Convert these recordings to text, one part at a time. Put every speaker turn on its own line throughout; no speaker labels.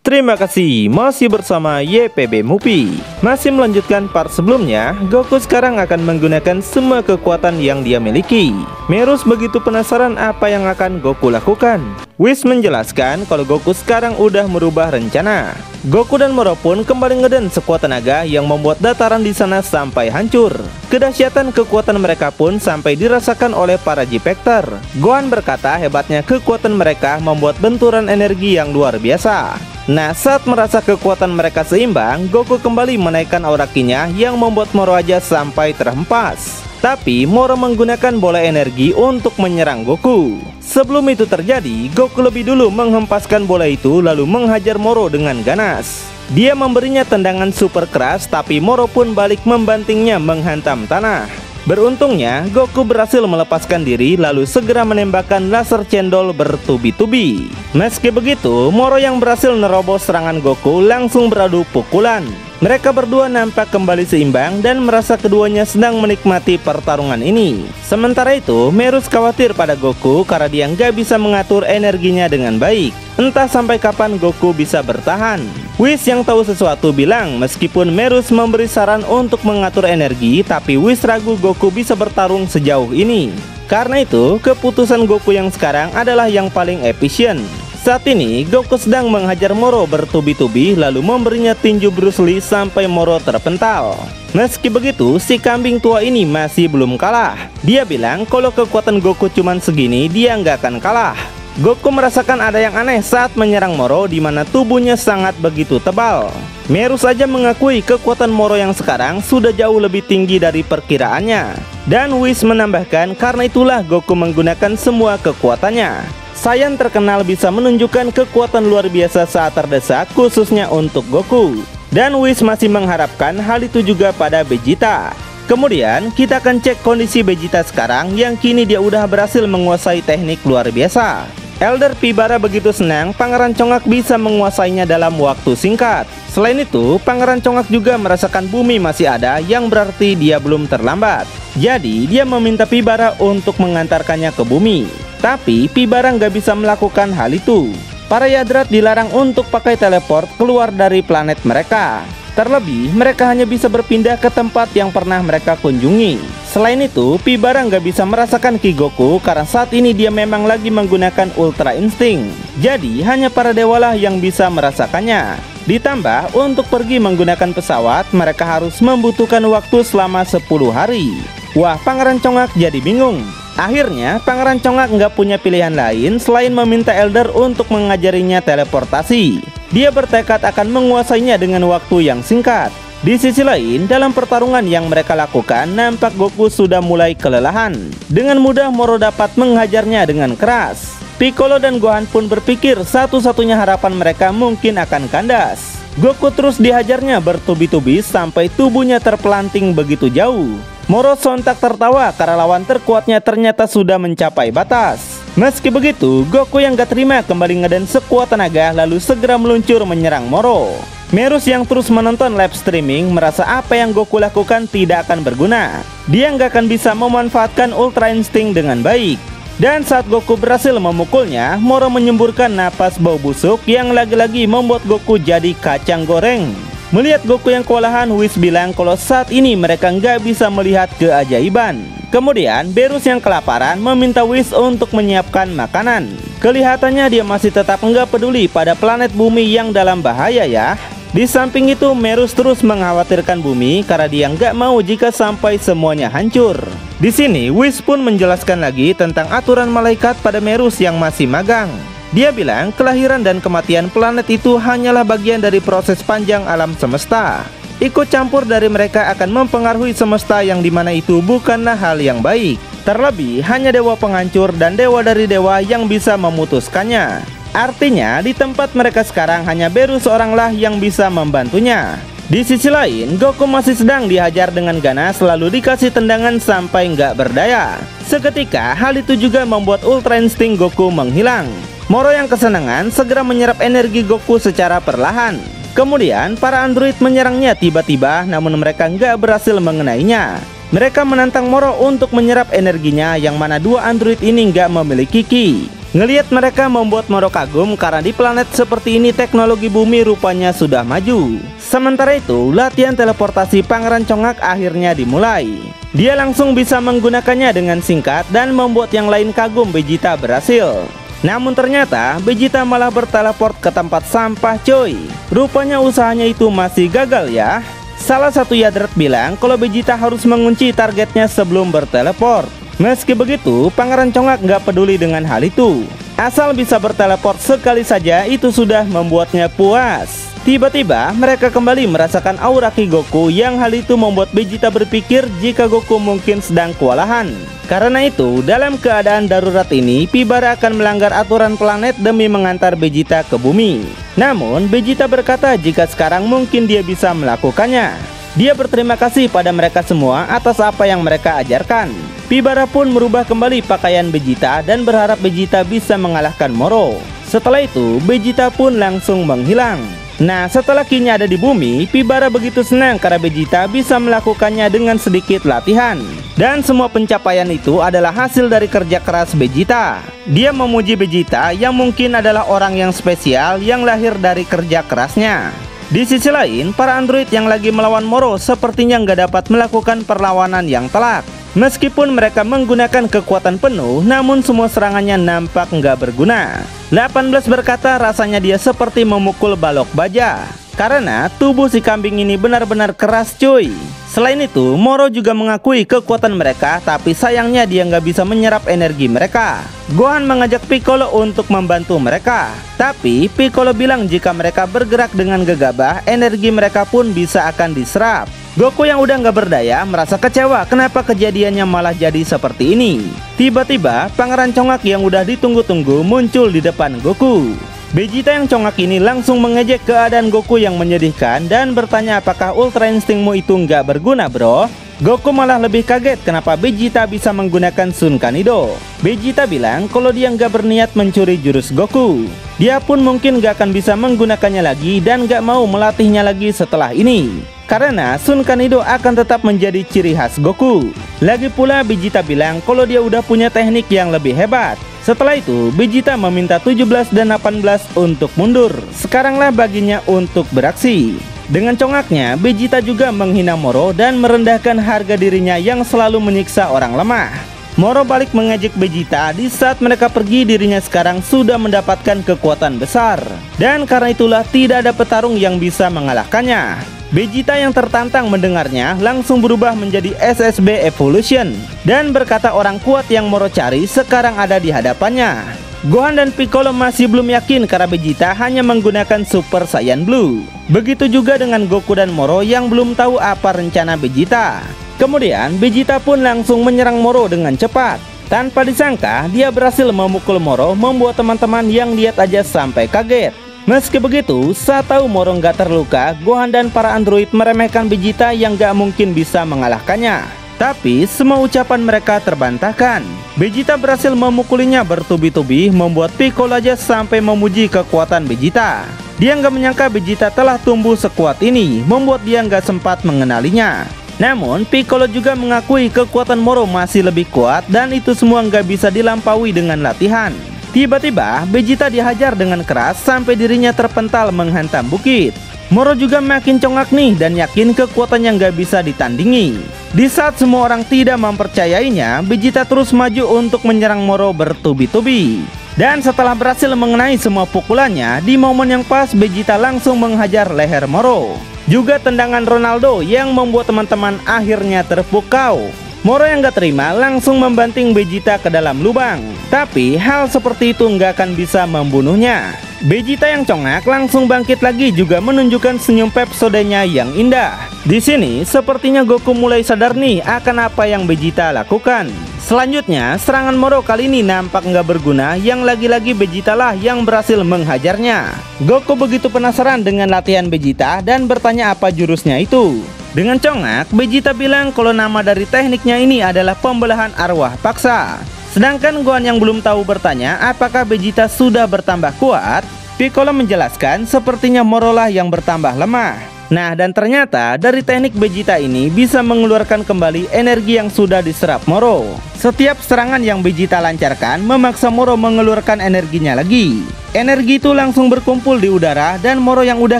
Terima kasih, masih bersama YPB Movie. Masih melanjutkan part sebelumnya, Goku sekarang akan menggunakan semua kekuatan yang dia miliki. Merus begitu penasaran apa yang akan Goku lakukan. Whis menjelaskan kalau Goku sekarang udah merubah rencana. Goku dan Moro pun kembali ngeden sekuat tenaga yang membuat dataran di sana sampai hancur. Kedahsyatan kekuatan mereka pun sampai dirasakan oleh para G-Factor. Gohan berkata hebatnya kekuatan mereka membuat benturan energi yang luar biasa. Nah, saat merasa kekuatan mereka seimbang, Goku kembali menaikkan aura Ki-nya yang membuat Moro aja sampai terhempas. Tapi Moro menggunakan bola energi untuk menyerang Goku. Sebelum itu terjadi, Goku lebih dulu menghempaskan bola itu lalu menghajar Moro dengan ganas. Dia memberinya tendangan super keras, tapi Moro pun balik membantingnya menghantam tanah. Beruntungnya, Goku berhasil melepaskan diri lalu segera menembakkan laser cendol bertubi-tubi. Meski begitu, Moro yang berhasil nerobos serangan Goku langsung beradu pukulan. Mereka berdua nampak kembali seimbang dan merasa keduanya sedang menikmati pertarungan ini. Sementara itu, Merus khawatir pada Goku karena dia nggak bisa mengatur energinya dengan baik. Entah sampai kapan Goku bisa bertahan. Whis yang tahu sesuatu bilang meskipun Merus memberi saran untuk mengatur energi, tapi Whis ragu Goku bisa bertarung sejauh ini. Karena itu, keputusan Goku yang sekarang adalah yang paling efisien. Saat ini, Goku sedang menghajar Moro bertubi-tubi lalu memberinya tinju Bruce Lee sampai Moro terpental. Meski begitu, si kambing tua ini masih belum kalah. Dia bilang kalau kekuatan Goku cuman segini, dia nggak akan kalah. Goku merasakan ada yang aneh saat menyerang Moro di mana tubuhnya sangat begitu tebal. Meru saja mengakui kekuatan Moro yang sekarang sudah jauh lebih tinggi dari perkiraannya. Dan Whis menambahkan karena itulah Goku menggunakan semua kekuatannya. Saiyan terkenal bisa menunjukkan kekuatan luar biasa saat terdesak khususnya untuk Goku. Dan Whis masih mengharapkan hal itu juga pada Vegeta. Kemudian kita akan cek kondisi Vegeta sekarang yang kini dia udah berhasil menguasai teknik luar biasa. Elder Pibara begitu senang Pangeran Congak bisa menguasainya dalam waktu singkat. Selain itu, Pangeran Congak juga merasakan bumi masih ada yang berarti dia belum terlambat. Jadi, dia meminta Pibara untuk mengantarkannya ke bumi. Tapi, Pibara nggak bisa melakukan hal itu. Para Yadrat dilarang untuk pakai teleport keluar dari planet mereka. Terlebih, mereka hanya bisa berpindah ke tempat yang pernah mereka kunjungi. Selain itu, Pibara nggak bisa merasakan Ki Goku karena saat ini dia memang lagi menggunakan Ultra Instinct. Jadi, hanya para dewalah yang bisa merasakannya. Ditambah, untuk pergi menggunakan pesawat, mereka harus membutuhkan waktu selama 10 hari. Wah, Pangeran Congak jadi bingung. Akhirnya, Pangeran Congak nggak punya pilihan lain selain meminta Elder untuk mengajarinya teleportasi. Dia bertekad akan menguasainya dengan waktu yang singkat. Di sisi lain, dalam pertarungan yang mereka lakukan, nampak Goku sudah mulai kelelahan. Dengan mudah Moro dapat menghajarnya dengan keras. Piccolo dan Gohan pun berpikir satu-satunya harapan mereka mungkin akan kandas. Goku terus dihajarnya bertubi-tubi sampai tubuhnya terpelanting begitu jauh. Moro sontak tertawa karena lawan terkuatnya ternyata sudah mencapai batas. Meski begitu, Goku yang gak terima kembali ngeden sekuat tenaga lalu segera meluncur menyerang Moro. Merus yang terus menonton live streaming merasa apa yang Goku lakukan tidak akan berguna. Dia nggak akan bisa memanfaatkan Ultra Instinct dengan baik. Dan saat Goku berhasil memukulnya, Moro menyemburkan napas bau busuk yang lagi-lagi membuat Goku jadi kacang goreng. Melihat Goku yang kewalahan, Whis bilang kalau saat ini mereka nggak bisa melihat keajaiban. Kemudian Berus yang kelaparan meminta Whis untuk menyiapkan makanan. Kelihatannya dia masih tetap nggak peduli pada planet bumi yang dalam bahaya ya. Di samping itu Merus terus mengkhawatirkan bumi karena dia nggak mau jika sampai semuanya hancur. Di sini Whis pun menjelaskan lagi tentang aturan malaikat pada Merus yang masih magang. Dia bilang kelahiran dan kematian planet itu hanyalah bagian dari proses panjang alam semesta. Ikut campur dari mereka akan mempengaruhi semesta yang dimana itu bukanlah hal yang baik. Terlebih hanya dewa penghancur dan dewa dari dewa yang bisa memutuskannya. Artinya di tempat mereka sekarang hanya Berus seoranglah yang bisa membantunya. Di sisi lain, Goku masih sedang dihajar dengan ganas lalu dikasih tendangan sampai nggak berdaya. Seketika hal itu juga membuat Ultra Instinct Goku menghilang. Moro yang kesenangan segera menyerap energi Goku secara perlahan. Kemudian para android menyerangnya tiba-tiba namun mereka nggak berhasil mengenainya. Mereka menantang Moro untuk menyerap energinya yang mana dua android ini nggak memiliki Ki. Ngelihat mereka membuat Moro kagum karena di planet seperti ini teknologi bumi rupanya sudah maju. Sementara itu, latihan teleportasi Pangeran Congak akhirnya dimulai. Dia langsung bisa menggunakannya dengan singkat dan membuat yang lain kagum Vegeta berhasil. Namun ternyata Vegeta malah berteleport ke tempat sampah coy. Rupanya usahanya itu masih gagal ya. Salah satu Yadrat bilang kalau Vegeta harus mengunci targetnya sebelum berteleport. Meski begitu, Pangeran Congak nggak peduli dengan hal itu. Asal bisa berteleport sekali saja itu sudah membuatnya puas. Tiba-tiba mereka kembali merasakan aura Ki Goku yang hal itu membuat Vegeta berpikir jika Goku mungkin sedang kewalahan. Karena itu, dalam keadaan darurat ini, Pibara akan melanggar aturan planet demi mengantar Vegeta ke bumi. Namun, Vegeta berkata jika sekarang mungkin dia bisa melakukannya. Dia berterima kasih pada mereka semua atas apa yang mereka ajarkan. Pibara pun merubah kembali pakaian Vegeta dan berharap Vegeta bisa mengalahkan Moro. Setelah itu, Vegeta pun langsung menghilang. Nah, setelah Ki-nya ada di bumi, Pibara begitu senang karena Vegeta bisa melakukannya dengan sedikit latihan. Dan semua pencapaian itu adalah hasil dari kerja keras Vegeta. Dia memuji Vegeta yang mungkin adalah orang yang spesial yang lahir dari kerja kerasnya. Di sisi lain, para android yang lagi melawan Moro sepertinya nggak dapat melakukan perlawanan yang telak. Meskipun mereka menggunakan kekuatan penuh, namun semua serangannya nampak nggak berguna. 18 berkata rasanya dia seperti memukul balok baja. Karena tubuh si kambing ini benar-benar keras cuy. Selain itu, Moro juga mengakui kekuatan mereka, tapi sayangnya dia nggak bisa menyerap energi mereka. Gohan mengajak Piccolo untuk membantu mereka. Tapi Piccolo bilang jika mereka bergerak dengan gegabah, energi mereka pun bisa akan diserap. Goku yang udah nggak berdaya merasa kecewa kenapa kejadiannya malah jadi seperti ini. Tiba-tiba Pangeran Congak yang udah ditunggu-tunggu muncul di depan Goku. Vegeta yang congak ini langsung mengejek keadaan Goku yang menyedihkan dan bertanya apakah Ultra Instingmu itu nggak berguna bro. Goku malah lebih kaget kenapa Vegeta bisa menggunakan Sun Kanido. Vegeta bilang kalau dia nggak berniat mencuri jurus Goku. Dia pun mungkin nggak akan bisa menggunakannya lagi dan nggak mau melatihnya lagi setelah ini. Karena Sun Kanido akan tetap menjadi ciri khas Goku. Lagi pula Vegeta bilang kalau dia udah punya teknik yang lebih hebat. Setelah itu Vegeta meminta 17 dan 18 untuk mundur. Sekaranglah baginya untuk beraksi. Dengan congaknya Vegeta juga menghina Moro dan merendahkan harga dirinya yang selalu menyiksa orang lemah. Moro balik mengejek Vegeta di saat mereka pergi dirinya sekarang sudah mendapatkan kekuatan besar. Dan karena itulah tidak ada petarung yang bisa mengalahkannya. Vegeta yang tertantang mendengarnya langsung berubah menjadi SSB Evolution dan berkata orang kuat yang Moro cari sekarang ada di hadapannya. Gohan dan Piccolo masih belum yakin karena Vegeta hanya menggunakan Super Saiyan Blue. Begitu juga dengan Goku dan Moro yang belum tahu apa rencana Vegeta. Kemudian Vegeta pun langsung menyerang Moro dengan cepat. Tanpa disangka dia berhasil memukul Moro membuat teman-teman yang lihat aja sampai kaget. Meski begitu, saat tahu Moro nggak terluka, Gohan dan para android meremehkan Vegeta yang nggak mungkin bisa mengalahkannya. Tapi semua ucapan mereka terbantahkan. Vegeta berhasil memukulinya bertubi-tubi, membuat Piccolo aja sampai memuji kekuatan Vegeta. Dia nggak menyangka Vegeta telah tumbuh sekuat ini, membuat dia nggak sempat mengenalinya. Namun Piccolo juga mengakui kekuatan Moro masih lebih kuat dan itu semua nggak bisa dilampaui dengan latihan. Tiba-tiba Vegeta dihajar dengan keras sampai dirinya terpental menghantam bukit. Moro juga makin congak nih dan yakin kekuatannya nggak bisa ditandingi. Di saat semua orang tidak mempercayainya, Vegeta terus maju untuk menyerang Moro bertubi-tubi. Dan setelah berhasil mengenai semua pukulannya, di momen yang pas Vegeta langsung menghajar leher Moro. Juga tendangan Ronaldo yang membuat teman-teman akhirnya terpukau. Moro yang gak terima langsung membanting Vegeta ke dalam lubang. Tapi hal seperti itu nggak akan bisa membunuhnya. Vegeta yang congak langsung bangkit lagi juga menunjukkan senyum pepsodenya yang indah. Di sini sepertinya Goku mulai sadar nih akan apa yang Vegeta lakukan. Selanjutnya serangan Moro kali ini nampak nggak berguna, yang lagi-lagi Vegeta lah yang berhasil menghajarnya. Goku begitu penasaran dengan latihan Vegeta dan bertanya apa jurusnya itu. Dengan congak, Vegeta bilang kalau nama dari tekniknya ini adalah pembelahan arwah paksa. Sedangkan Gohan yang belum tahu bertanya apakah Vegeta sudah bertambah kuat. Piccolo menjelaskan sepertinya Moro lah yang bertambah lemah. Nah, dan ternyata dari teknik Vegeta ini bisa mengeluarkan kembali energi yang sudah diserap Moro. Setiap serangan yang Vegeta lancarkan memaksa Moro mengeluarkan energinya lagi. Energi itu langsung berkumpul di udara dan Moro yang udah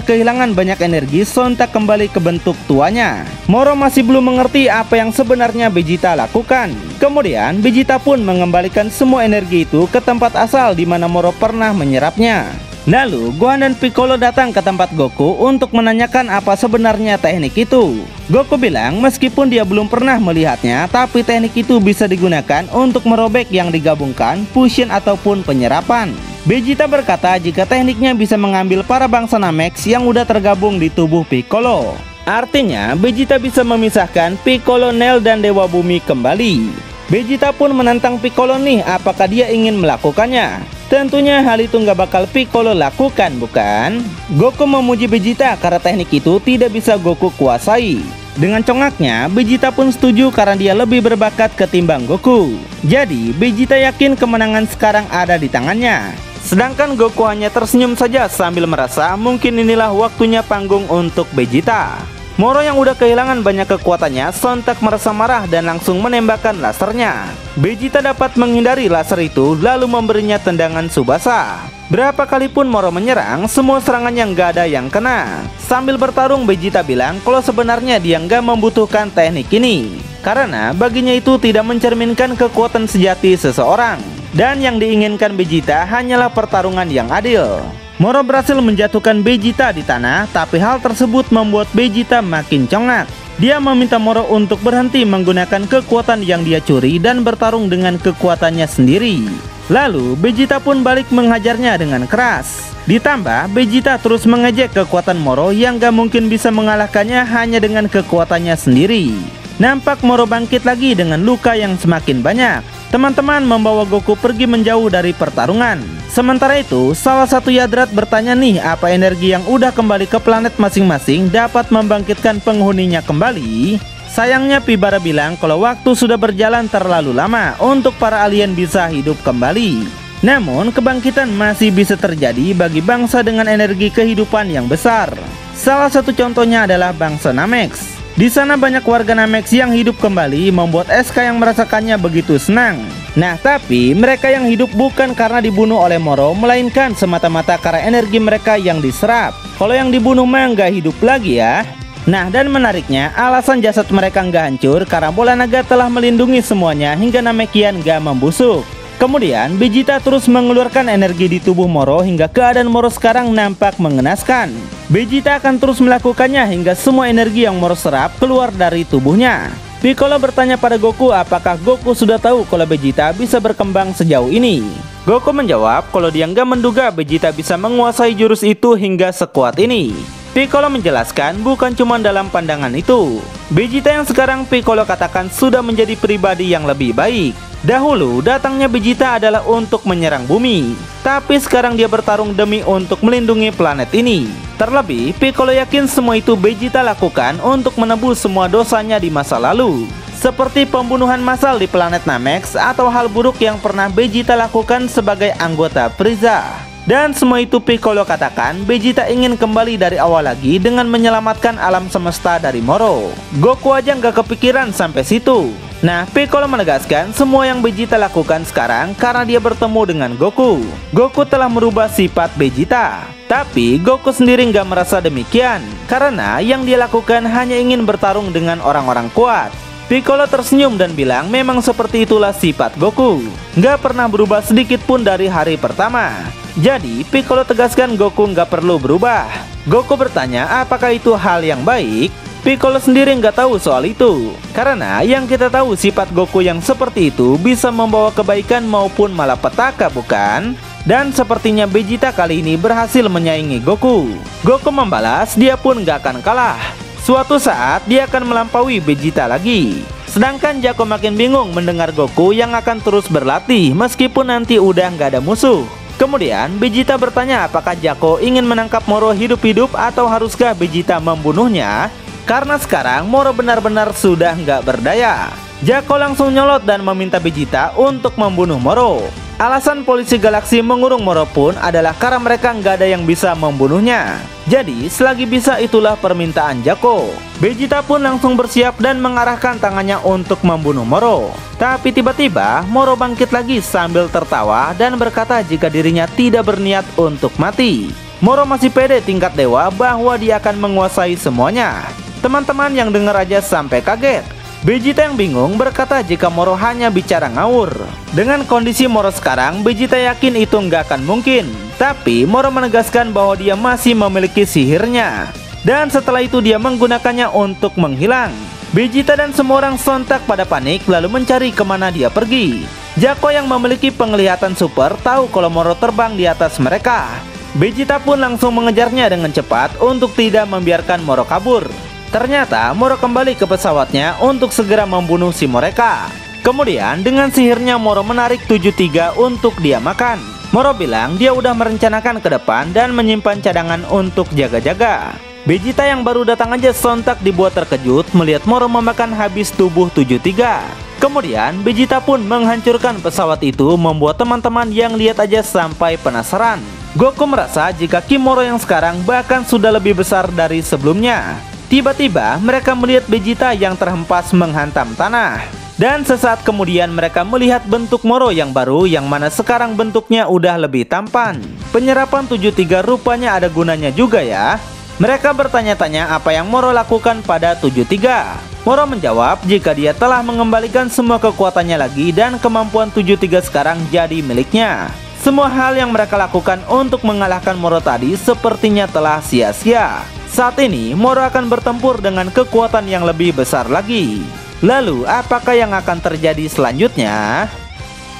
kehilangan banyak energi sontak kembali ke bentuk tuanya. Moro masih belum mengerti apa yang sebenarnya Vegeta lakukan. Kemudian Vegeta pun mengembalikan semua energi itu ke tempat asal di mana Moro pernah menyerapnya. Lalu Gohan dan Piccolo datang ke tempat Goku untuk menanyakan apa sebenarnya teknik itu. Goku bilang meskipun dia belum pernah melihatnya, tapi teknik itu bisa digunakan untuk merobek yang digabungkan, fusion ataupun penyerapan. Vegeta berkata jika tekniknya bisa mengambil para bangsa Namex yang udah tergabung di tubuh Piccolo. Artinya Vegeta bisa memisahkan Piccolo, Nail, dan Dewa Bumi kembali. Vegeta pun menantang Piccolo nih apakah dia ingin melakukannya. Tentunya hal itu nggak bakal Piccolo lakukan, bukan? Goku memuji Vegeta karena teknik itu tidak bisa Goku kuasai. Dengan congaknya, Vegeta pun setuju karena dia lebih berbakat ketimbang Goku. Jadi, Vegeta yakin kemenangan sekarang ada di tangannya. Sedangkan Goku hanya tersenyum saja sambil merasa mungkin inilah waktunya panggung untuk Vegeta. Moro yang udah kehilangan banyak kekuatannya sontak merasa marah dan langsung menembakkan lasernya. Vegeta dapat menghindari laser itu lalu memberinya tendangan Tsubasa. Berapa kali pun Moro menyerang, semua serangannya nggak ada yang kena. Sambil bertarung Vegeta bilang kalau sebenarnya dia nggak membutuhkan teknik ini, karena baginya itu tidak mencerminkan kekuatan sejati seseorang. Dan yang diinginkan Vegeta hanyalah pertarungan yang adil. Moro berhasil menjatuhkan Vegeta di tanah, tapi hal tersebut membuat Vegeta makin congak. Dia meminta Moro untuk berhenti menggunakan kekuatan yang dia curi dan bertarung dengan kekuatannya sendiri. Lalu Vegeta pun balik menghajarnya dengan keras. Ditambah Vegeta terus mengejek kekuatan Moro yang gak mungkin bisa mengalahkannya hanya dengan kekuatannya sendiri. Nampak Moro bangkit lagi dengan luka yang semakin banyak. Teman-teman membawa Goku pergi menjauh dari pertarungan. Sementara itu, salah satu Yadrat bertanya nih apa energi yang udah kembali ke planet masing-masing dapat membangkitkan penghuninya kembali. Sayangnya Pibara bilang kalau waktu sudah berjalan terlalu lama untuk para alien bisa hidup kembali. Namun kebangkitan masih bisa terjadi bagi bangsa dengan energi kehidupan yang besar. Salah satu contohnya adalah bangsa Namex. Di sana banyak warga Namex yang hidup kembali membuat SK yang merasakannya begitu senang. Nah, tapi mereka yang hidup bukan karena dibunuh oleh Moro, melainkan semata-mata karena energi mereka yang diserap. Kalau yang dibunuh mah nggak hidup lagi ya. Nah, dan menariknya alasan jasad mereka nggak hancur karena bola naga telah melindungi semuanya hingga Namekian nggak membusuk. Kemudian Vegeta terus mengeluarkan energi di tubuh Moro hingga keadaan Moro sekarang nampak mengenaskan. Vegeta akan terus melakukannya hingga semua energi yang Moro serap keluar dari tubuhnya. Piccolo bertanya pada Goku apakah Goku sudah tahu kalau Vegeta bisa berkembang sejauh ini. Goku menjawab kalau dia nggak menduga Vegeta bisa menguasai jurus itu hingga sekuat ini. Piccolo menjelaskan bukan cuma dalam pandangan itu. Vegeta yang sekarang Piccolo katakan sudah menjadi pribadi yang lebih baik. Dahulu datangnya Vegeta adalah untuk menyerang bumi, tapi sekarang dia bertarung demi untuk melindungi planet ini. Terlebih, Piccolo yakin semua itu Vegeta lakukan untuk menebus semua dosanya di masa lalu, seperti pembunuhan massal di planet Namex atau hal buruk yang pernah Vegeta lakukan sebagai anggota Frieza. Dan semua itu Piccolo katakan Vegeta ingin kembali dari awal lagi dengan menyelamatkan alam semesta dari Moro. Goku aja nggak kepikiran sampai situ. Nah, Piccolo menegaskan semua yang Vegeta lakukan sekarang karena dia bertemu dengan Goku. Goku telah merubah sifat Vegeta. Tapi Goku sendiri nggak merasa demikian, karena yang dia lakukan hanya ingin bertarung dengan orang-orang kuat. Piccolo tersenyum dan bilang memang seperti itulah sifat Goku, nggak pernah berubah sedikit pun dari hari pertama. Jadi Piccolo tegaskan Goku nggak perlu berubah. Goku bertanya apakah itu hal yang baik. Piccolo sendiri nggak tahu soal itu, karena yang kita tahu sifat Goku yang seperti itu bisa membawa kebaikan maupun malapetaka, bukan? Dan sepertinya Vegeta kali ini berhasil menyaingi Goku. Goku membalas dia pun nggak akan kalah. Suatu saat dia akan melampaui Vegeta lagi. Sedangkan Jaco makin bingung mendengar Goku yang akan terus berlatih meskipun nanti udah nggak ada musuh. Kemudian Vegeta bertanya apakah Jaco ingin menangkap Moro hidup-hidup atau haruskah Vegeta membunuhnya? Karena sekarang Moro benar-benar sudah nggak berdaya. Jako langsung nyolot dan meminta Vegeta untuk membunuh Moro. Alasan polisi galaksi mengurung Moro pun adalah karena mereka nggak ada yang bisa membunuhnya. Jadi selagi bisa itulah permintaan Jako. Vegeta pun langsung bersiap dan mengarahkan tangannya untuk membunuh Moro. Tapi tiba-tiba Moro bangkit lagi sambil tertawa dan berkata jika dirinya tidak berniat untuk mati. Moro masih pede tingkat dewa bahwa dia akan menguasai semuanya. Teman-teman yang dengar aja sampai kaget. Vegeta yang bingung berkata jika Moro hanya bicara ngawur. Dengan kondisi Moro sekarang, Vegeta yakin itu nggak akan mungkin. Tapi Moro menegaskan bahwa dia masih memiliki sihirnya. Dan setelah itu dia menggunakannya untuk menghilang. Vegeta dan semua orang sontak pada panik lalu mencari kemana dia pergi. Jako yang memiliki penglihatan super tahu kalau Moro terbang di atas mereka. Vegeta pun langsung mengejarnya dengan cepat untuk tidak membiarkan Moro kabur. Ternyata Moro kembali ke pesawatnya untuk segera membunuh si mereka. Kemudian dengan sihirnya Moro menarik 73 untuk dia makan. Moro bilang dia udah merencanakan ke depan dan menyimpan cadangan untuk jaga-jaga. Vegeta yang baru datang aja sontak dibuat terkejut melihat Moro memakan habis tubuh 73. Kemudian Vegeta pun menghancurkan pesawat itu membuat teman-teman yang lihat aja sampai penasaran. Goku merasa jika Ki Moro yang sekarang bahkan sudah lebih besar dari sebelumnya. Tiba-tiba mereka melihat Vegeta yang terhempas menghantam tanah. Dan sesaat kemudian mereka melihat bentuk Moro yang baru yang mana sekarang bentuknya udah lebih tampan. Penyerapan 73 rupanya ada gunanya juga ya. Mereka bertanya-tanya apa yang Moro lakukan pada 73. Moro menjawab jika dia telah mengembalikan semua kekuatannya lagi dan kemampuan 73 sekarang jadi miliknya. Semua hal yang mereka lakukan untuk mengalahkan Moro tadi sepertinya telah sia-sia. Saat ini Moro akan bertempur dengan kekuatan yang lebih besar lagi. Lalu apakah yang akan terjadi selanjutnya?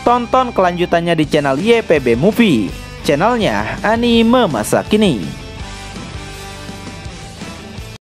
Tonton kelanjutannya di channel YPB Movie, channelnya anime masa kini.